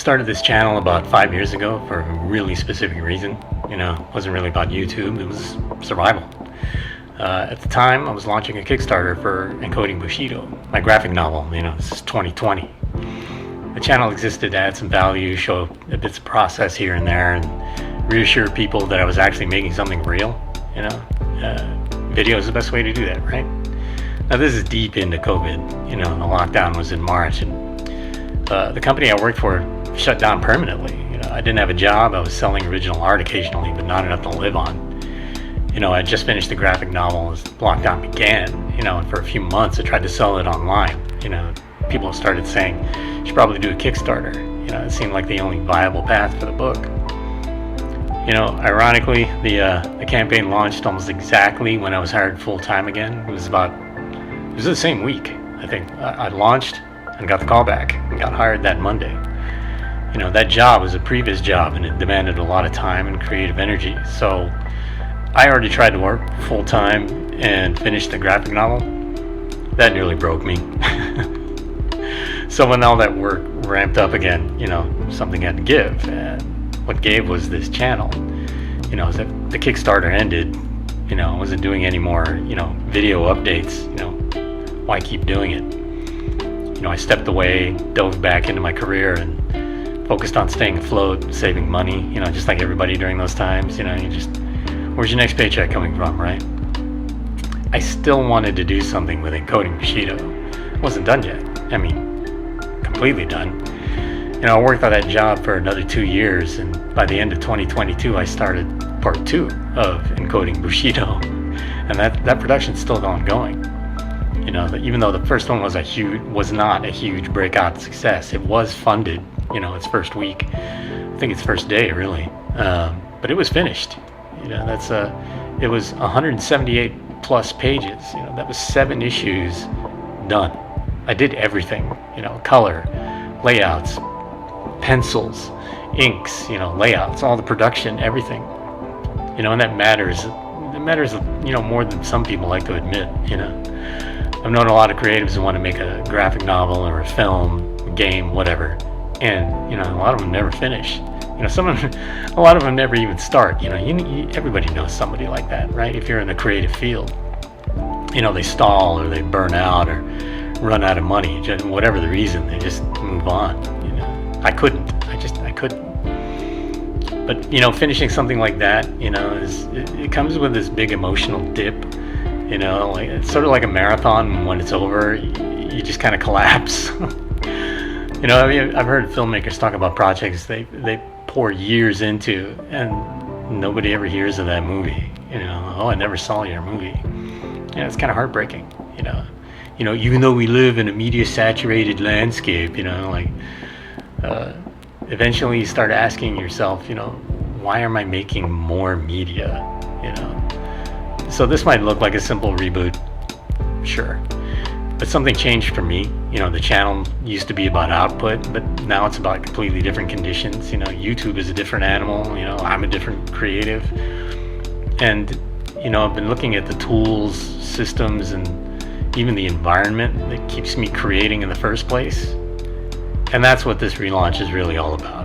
Started this channel about 5 years ago for a really specific reason. It wasn't really about YouTube, it was survival. At the time, I was launching a Kickstarter for Encoding Bushido, my graphic novel. This is 2020. The channel existed to add some value, show a bits of process here and there, and reassure people that I was actually making something real. Video is the best way to do that, right? Now this is deep into COVID. The lockdown was in March, and the company I worked for shut down permanently. I didn't have a job. I was selling original art occasionally, but not enough to live on. I just finished the graphic novel as lockdown began, and for a few months I tried to sell it online. People started saying, you should probably do a Kickstarter. It seemed like the only viable path for the book. Ironically, the campaign launched almost exactly when I was hired full-time again. It was the same week, I think. I launched and got the call back and got hired that Monday. That job was a previous job, and it demanded a lot of time and creative energy. So I already tried to work full-time and finish the graphic novel. That nearly broke me. So when all that work ramped up again, something had to give. And what gave was this channel. As the Kickstarter ended, I wasn't doing any more, video updates. Why keep doing it? I stepped away, dove back into my career, and focused on staying afloat, saving money, just like everybody during those times. Where's your next paycheck coming from, right? I still wanted to do something with Encoding Bushido. I wasn't done yet. Completely done. I worked on that job for another 2 years, and by the end of 2022, I started part 2 of Encoding Bushido, and that production's still ongoing. Even though the first one was not a huge breakout success, it was funded. Its first week, I think its first day, really, but it was finished. It was 178 plus pages. That was 7 issues done. I did everything. Color, layouts, pencils, inks, layouts, all the production, everything. And that matters. It matters, more than some people like to admit. I've known a lot of creatives who want to make a graphic novel or a film, a game, whatever, and a lot of them never finish. A lot of them never even start. Everybody knows somebody like that, right? If you're in the creative field, they stall or they burn out or run out of money, whatever the reason, they just move on. I couldn't. I couldn't. But finishing something like that, it comes with this big emotional dip. It's sort of like a marathon. When it's over, you just kind of collapse. I've heard filmmakers talk about projects they pour years into, and nobody ever hears of that movie. I never saw your movie. It's kind of heartbreaking. Even though we live in a media-saturated landscape, eventually you start asking yourself, why am I making more media? So this might look like a simple reboot, sure. But something changed for me. The channel used to be about output, but now it's about completely different conditions. YouTube is a different animal. I'm a different creative. And, I've been looking at the tools, systems, and even the environment that keeps me creating in the first place. And that's what this relaunch is really all about.